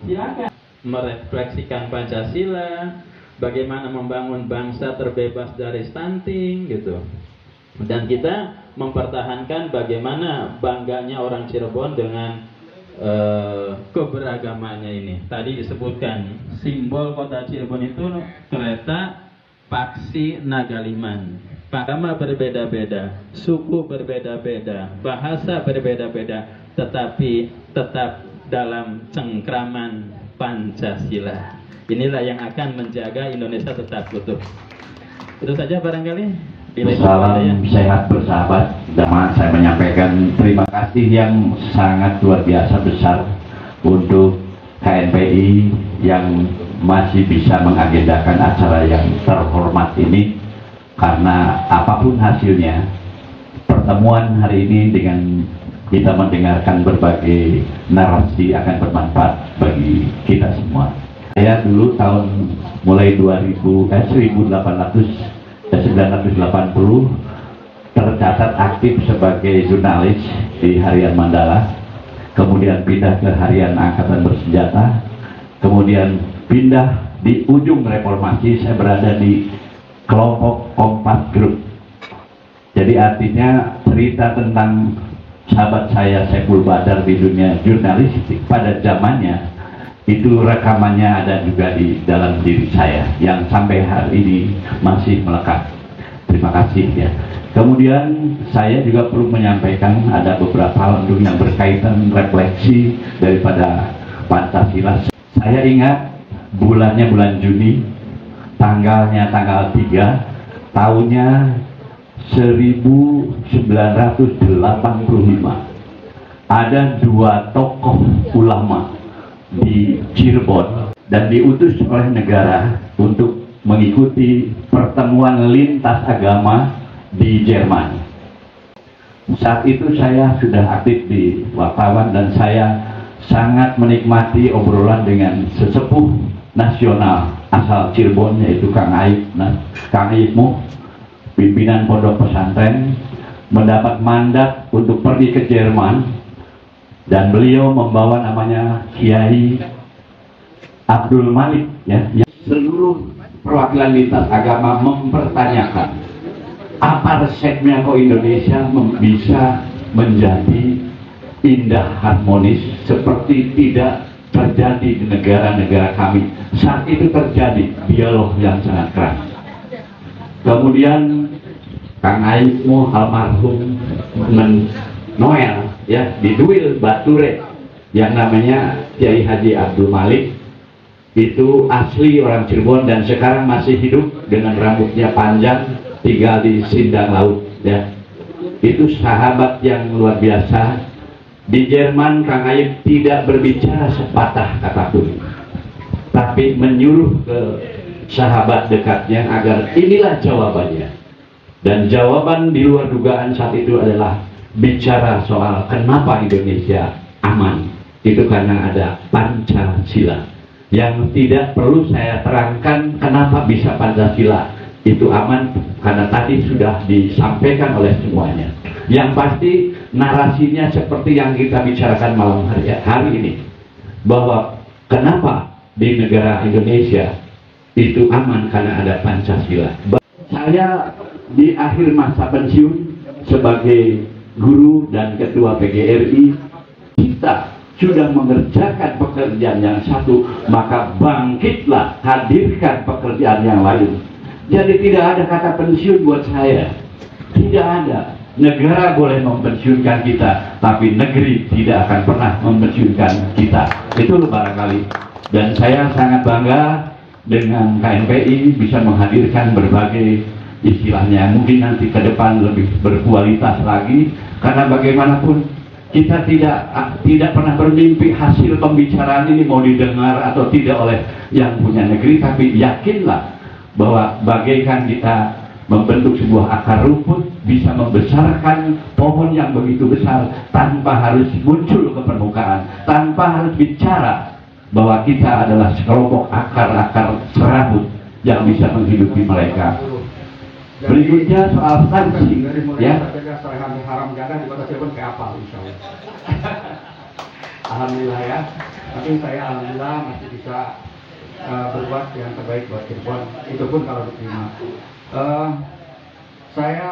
Silakan merefleksikan Pancasila, bagaimana membangun bangsa terbebas dari stunting, gitu. Dan kita mempertahankan bagaimana bangganya orang Cirebon dengan keberagamannya ini. Tadi disebutkan simbol kota Cirebon itu kereta Paksi Nagaliman. Agama berbeda-beda, suku berbeda-beda, bahasa berbeda-beda, tetapi tetap dalam cengkraman Pancasila. Inilah yang akan menjaga Indonesia tetap utuh. Itu saja barangkali. Salam sehat bersahabat. Dan saya menyampaikan terima kasih yang sangat luar biasa besar untuk KNPI yang masih bisa mengagendakan acara yang terhormat ini, karena apapun hasilnya, pertemuan hari ini dengan kita mendengarkan berbagai narasi akan bermanfaat bagi kita semua. Saya dulu mulai 1980 tercatat aktif sebagai jurnalis di Harian Mandala, kemudian pindah ke Harian Angkatan Bersenjata, kemudian pindah di ujung reformasi, saya berada di kelompok Kompas Group. Jadi artinya cerita tentang sahabat saya Saiful Badar di dunia jurnalistik pada zamannya itu rekamannya ada juga di dalam diri saya yang sampai hari ini masih melekat. Terima kasih ya. Kemudian saya juga perlu menyampaikan ada beberapa hal yang berkaitan refleksi daripada Pancasila. Saya ingat bulannya bulan Juni, tanggalnya tanggal 3, tahunnya 1985. Ada dua tokoh ulama di Cirebon dan diutus oleh negara untuk mengikuti pertemuan lintas agama di Jerman. Saat itu saya sudah aktif di wartawan dan saya sangat menikmati obrolan dengan sesepuh nasional asal Cirebon, yaitu Kang Aib Muh, pimpinan pondok pesantren, mendapat mandat untuk pergi ke Jerman, dan beliau membawa namanya Kiai Abdul Malik ya. Seluruh perwakilan lintas agama mempertanyakan apa resepnya kok Indonesia bisa menjadi indah harmonis seperti tidak terjadi di negara-negara kami. Saat itu terjadi dialog yang sangat keras. Kemudian Kang Aibmu almarhum Noel ya di Duil Bature yang namanya Kiai Haji Abdul Malik, itu asli orang Cirebon dan sekarang masih hidup dengan rambutnya panjang, tinggal di Sindang Laut ya. Itu sahabat yang luar biasa. Di Jerman Kang Aib tidak berbicara sepatah kata pun, tapi menyuruh ke sahabat dekatnya agar inilah jawabannya. Dan jawaban di luar dugaan saat itu adalah bicara soal kenapa Indonesia aman. Itu karena ada Pancasila. Yang tidak perlu saya terangkan kenapa bisa Pancasila itu aman, karena tadi sudah disampaikan oleh semuanya. Yang pasti narasinya seperti yang kita bicarakan malam hari ini, bahwa kenapa di negara Indonesia itu aman karena ada Pancasila. Saya di akhir masa pensiun sebagai guru dan ketua PGRI, kita sudah mengerjakan pekerjaan yang satu, maka bangkitlah, hadirkan pekerjaan yang lain. Jadi tidak ada kata pensiun buat saya, tidak ada. negara boleh mempensiunkan kita, tapi negeri tidak akan pernah mempensiunkan kita. Itu barangkali. Dan saya sangat bangga dengan KNPI bisa menghadirkan berbagai istilahnya, mungkin nanti ke depan lebih berkualitas lagi, karena bagaimanapun kita tidak pernah bermimpi hasil pembicaraan ini mau didengar atau tidak oleh yang punya negeri, tapi yakinlah bahwa bagaikan kita membentuk sebuah akar rumput bisa membesarkan pohon yang begitu besar tanpa harus muncul ke permukaan, tanpa harus bicara bahwa kita adalah sekelompok akar-akar serabut yang bisa menghidupi mereka. Berikutnya soal sanksi, ya. Haram jadah di Kota Cirebon kayak apa, insya Allah. Alhamdulillah ya. Tapi saya alhamdulillah masih bisa berbuat yang terbaik buat Cirebon. Itu pun kalau diterima. Saya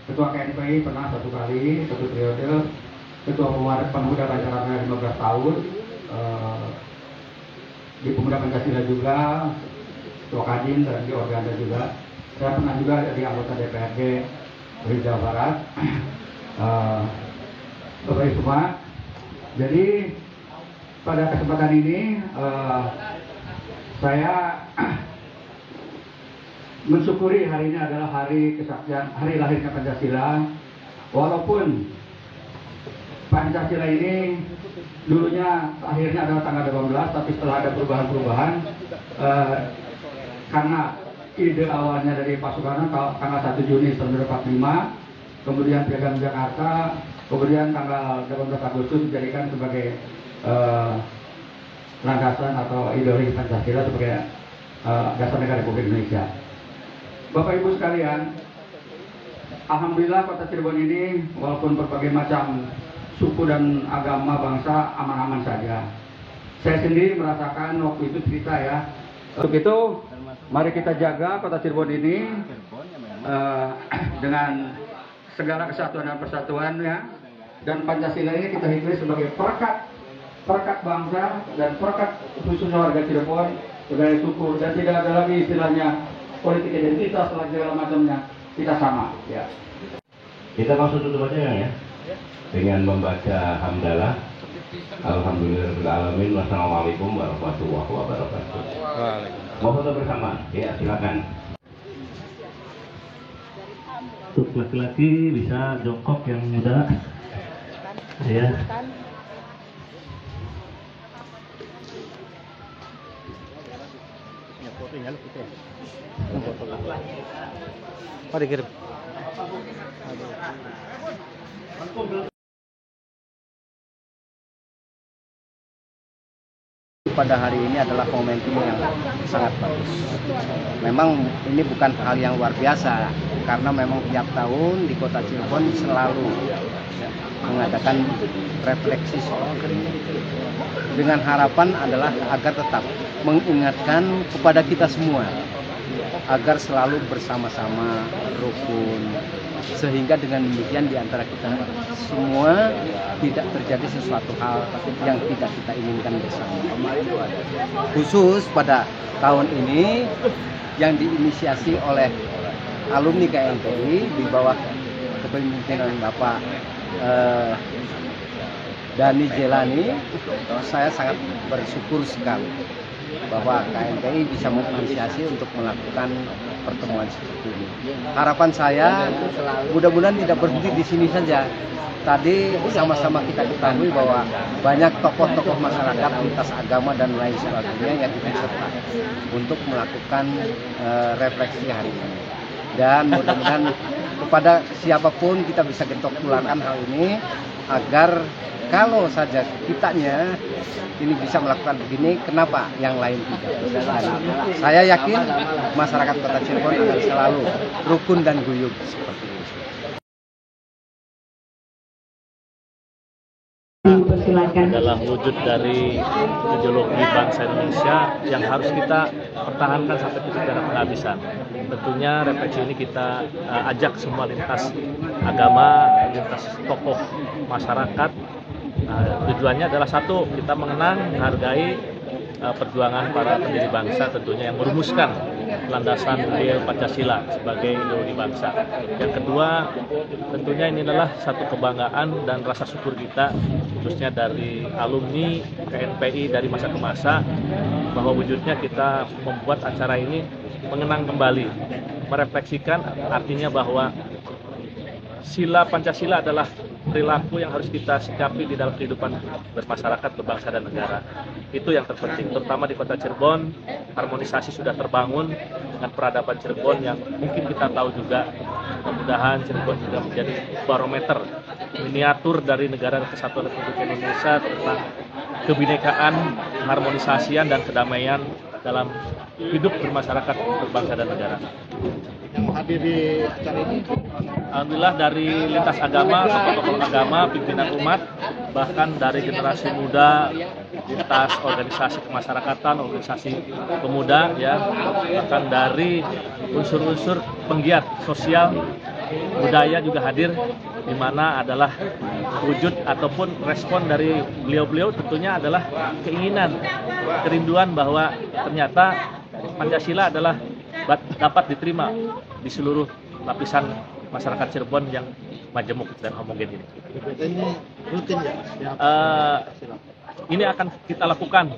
ketua KNPI pernah satu periode, ketua pemuda Pancasila 15 tahun, di Pemuda Pancasila juga, ketua Kadin dan di Organda juga. Saya pernah juga jadi anggota DPRD dari Jawa Barat. Bapak Ibu semua, jadi pada kesempatan ini saya mensyukuri hari ini adalah hari kesaktian, hari lahirnya Pancasila. Walaupun Pancasila ini dulunya akhirnya adalah tanggal 18, tapi setelah ada perubahan-perubahan karena ide awalnya dari Pak Soekarno tanggal 1 Juni 1945, kemudian Piagam Jakarta, kemudian tanggal 18 Agustus dijadikan sebagai landasan atau ideologi Pancasila sebagai dasar negara Republik Indonesia. Bapak Ibu sekalian, alhamdulillah Kota Cirebon ini walaupun berbagai macam suku dan agama bangsa aman-aman saja. Saya sendiri merasakan waktu itu cerita ya. Untuk itu mari kita jaga Kota Cirebon ini dengan segala kesatuan dan persatuannya, dan Pancasila ini kita hidup sebagai perekat bangsa dan perekat khususnya warga Cirebon sebagai suku, dan tidak ada lagi istilahnya politik identitas lagi segala macamnya, kita sama ya. Kita langsung tutup aja ya dengan membaca hamdalah. Alhamdulillahirrahmanirrahim. Wassalamualaikum warahmatullahi wabarakatuh. Mau foto bersama? Ya, silakan. Untuk laki-laki bisa jongkok yang muda. Ya. Oh, dikirim. Pada hari ini adalah momentum yang sangat bagus. Memang ini bukan hal yang luar biasa, karena memang tiap tahun di Kota Cirebon selalu mengadakan refleksi soal ini. Dengan harapan adalah agar tetap mengingatkan kepada kita semua agar selalu bersama-sama rukun, sehingga dengan demikian di antara kita semua tidak terjadi sesuatu hal yang tidak kita inginkan bersama. Khusus pada tahun ini yang diinisiasi oleh alumni KNPI di bawah kepemimpinan Bapak Dani Jelani, saya sangat bersyukur sekali bahwa KNPI bisa menginisiasi untuk melakukan pertemuan seperti ini. Harapan saya mudah-mudahan tidak berhenti di sini saja. Tadi sama-sama kita ketahui bahwa banyak tokoh-tokoh masyarakat lintas agama dan lain sebagainya yang ikut serta untuk melakukan refleksi hari ini. Dan mudah-mudahan kepada siapapun kita bisa getok tularkan hal ini agar kalau saja kitanya ini bisa melakukan begini, kenapa yang lain tidak? Saya yakin masyarakat Kota Cirebon akan selalu rukun dan guyup seperti ini. Adalah wujud dari ideologi bangsa Indonesia yang harus kita pertahankan sampai titik darah penghabisan. Tentunya refleksi ini kita ajak semua lintas agama, lintas tokoh masyarakat. Tujuannya adalah satu, kita mengenang, menghargai perjuangan para pendiri bangsa tentunya yang merumuskan landasan ideal Pancasila sebagai ideologi bangsa. Yang kedua, tentunya ini adalah satu kebanggaan dan rasa syukur kita, khususnya dari alumni KNPI dari masa ke masa, bahwa wujudnya kita membuat acara ini mengenang kembali, merefleksikan artinya bahwa sila Pancasila adalah perilaku yang harus kita sikapi di dalam kehidupan bermasyarakat, berbangsa dan negara. Itu yang terpenting, terutama di kota Cirebon. Harmonisasi sudah terbangun dengan peradaban Cirebon yang mungkin kita tahu juga. Mudah-mudahan Cirebon juga menjadi barometer miniatur dari Negara Kesatuan Republik Indonesia tentang kebinekaan, harmonisasian dan kedamaian dalam hidup bermasyarakat, berbangsa dan negara. Yang hadir di acara ini, alhamdulillah dari lintas agama, tokoh-tokoh agama, pimpinan umat, bahkan dari generasi muda, lintas organisasi kemasyarakatan, organisasi pemuda, ya, bahkan dari unsur-unsur penggiat sosial budaya juga hadir, di mana adalah wujud ataupun respon dari beliau-beliau tentunya adalah keinginan, kerinduan bahwa ternyata Pancasila adalah dapat diterima di seluruh lapisan masyarakat Cirebon yang majemuk dan homogen ini. Ini rutin ya? Ini akan kita lakukan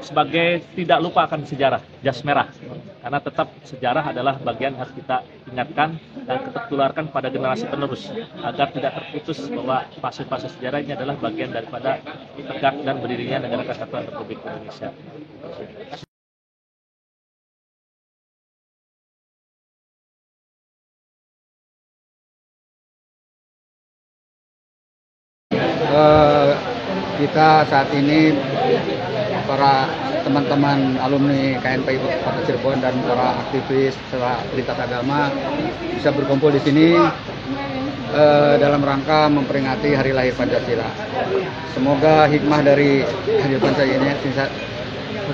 sebagai tidak lupa akan sejarah, jas merah. Karena tetap sejarah adalah bagian harus kita ingatkan dan kita tularkan pada generasi penerus agar tidak terputus bahwa fase-fase sejarah ini adalah bagian daripada tegak dan berdirinya Negara Kesatuan Republik Indonesia. Kita saat ini para teman-teman alumni KNPI Kota Cirebon dan para aktivis setelah lintas agama bisa berkumpul di sini dalam rangka memperingati Hari Lahir Pancasila. Semoga hikmah dari Hari Pancasila ini,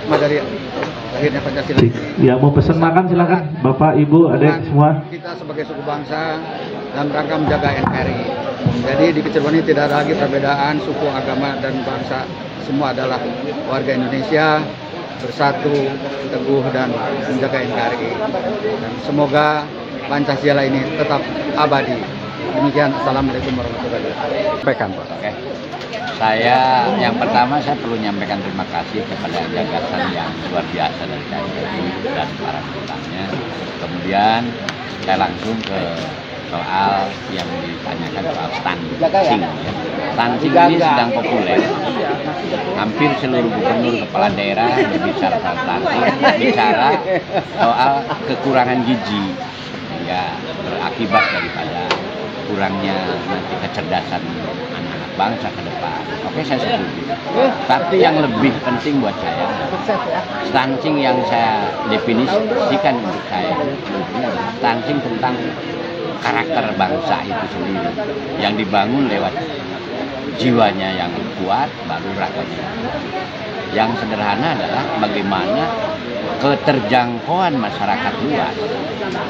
hikmah dari lahirnya Pancasila ini. Ya, mau pesan makan silakan, Bapak, Ibu, adik semua. Kita sebagai suku bangsa dalam rangka menjaga NKRI. Jadi di Cirebon ini tidak ada lagi perbedaan suku, agama, dan bangsa. Semua adalah warga Indonesia bersatu, teguh, dan menjaga NKRI. Dan semoga Pancasila ini tetap abadi. Demikian, Assalamualaikum warahmatullahi wabarakatuh. Sampaikan, Pak. Oke. Yang pertama saya perlu menyampaikan terima kasih kepada gagasan yang luar biasa dari KNPI dan para pesertanya. Kemudian saya langsung ke soal yang ditanyakan soal stunting. Stunting ini sedang populer. Hampir seluruh gubernur, kepala daerah berbicara soal stunting, bicara soal kekurangan gizi, ya berakibat daripada kurangnya nanti kecerdasan anak-anak bangsa ke depan. Oke, saya setuju. Tapi yang lebih penting buat saya, stunting yang saya definisikan untuk saya, stunting tentang karakter bangsa itu sendiri yang dibangun lewat jiwanya yang kuat, baru raganya. Yang sederhana adalah bagaimana keterjangkauan masyarakat luas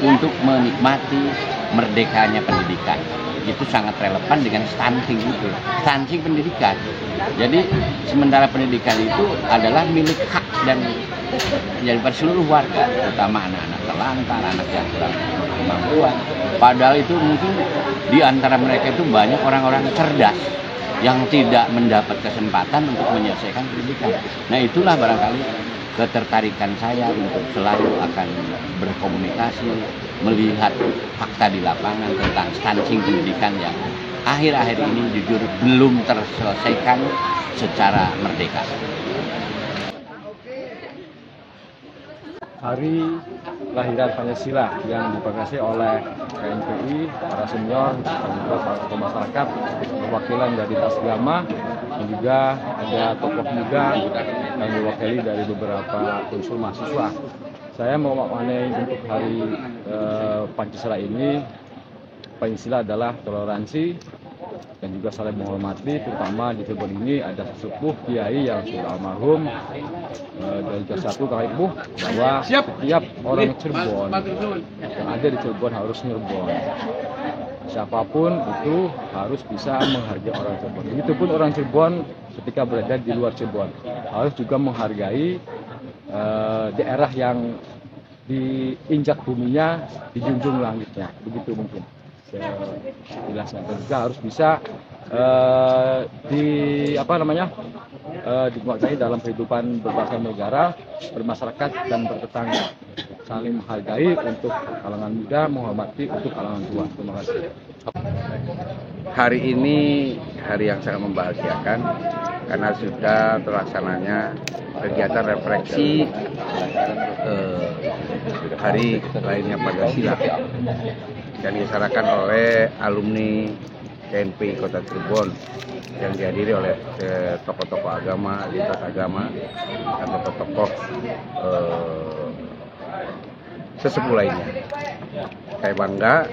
untuk menikmati merdekanya pendidikan. Itu sangat relevan dengan stunting itu, stunting pendidikan. Jadi sementara pendidikan itu adalah milik hak dan daripada seluruh warga, terutama anak-anak terlantar, anak yang kurang kemampuan. Padahal itu mungkin di antara mereka itu banyak orang-orang cerdas yang tidak mendapat kesempatan untuk menyelesaikan pendidikan. Nah, itulah barangkali ketertarikan saya untuk selalu akan berkomunikasi, melihat fakta di lapangan tentang stunting pendidikan yang akhir-akhir ini jujur belum terselesaikan secara merdeka. Hari lahiran Pancasila yang diperingati oleh KNPI, para senior, dan juga para tokoh masyarakat, perwakilan dari lintas agama, dan juga ada tokoh muda yang diwakili dari beberapa unsur mahasiswa. Saya mau memaknai untuk hari Pancasila ini, Pancasila adalah toleransi dan juga saling menghormati. Terutama di Cirebon ini ada sesepuh kiai yang sudah almarhum dan juga satu Kak Ibu bahwa setiap orang Cirebon yang ada di Cirebon harus Cirebon. siapapun itu harus bisa menghargai orang Cirebon. Begitupun orang Cirebon ketika berada di luar Cirebon harus juga menghargai daerah yang diinjak buminya, dijunjung langitnya. Begitu mungkin jelasnya. Dan juga harus bisa dimaknai dalam kehidupan berbangsa negara, bermasyarakat dan bertetangga, saling menghargai untuk kalangan muda, menghormati untuk kalangan tua. Terima kasih. Hari ini hari yang sangat membahagiakan karena sudah terlaksananya kegiatan refleksi hari lahirnya Pancasila yang dilaksanakan oleh alumni KNPI Kota Cirebon yang dihadiri oleh tokoh-tokoh agama, lintas agama, dan tokoh-tokoh sesepuh lainnya. Saya bangga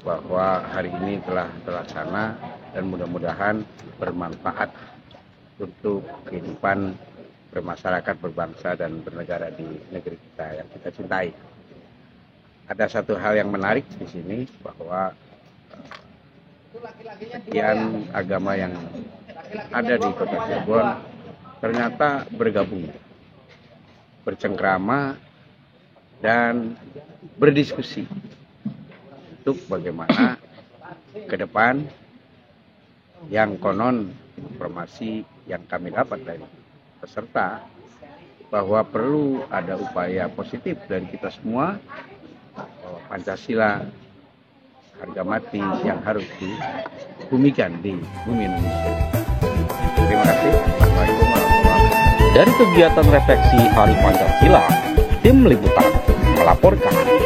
bahwa hari ini telah terlaksana dan mudah-mudahan bermanfaat untuk kehidupan bermasyarakat, berbangsa, dan bernegara di negeri kita yang kita cintai. Ada satu hal yang menarik di sini bahwa sekian agama yang ada di Kota Cirebon ternyata bergabung, bercengkrama, dan berdiskusi untuk bagaimana ke depan yang konon informasi yang kami dapat dari peserta bahwa perlu ada upaya positif dari kita semua bahwa Pancasila harga mati yang harus dibumikan di bumi Indonesia. Terima kasih. Assalamualaikum warahmatullahi wabarakatuh. Dari kegiatan refleksi Hari Pancasila, tim liputan melaporkan.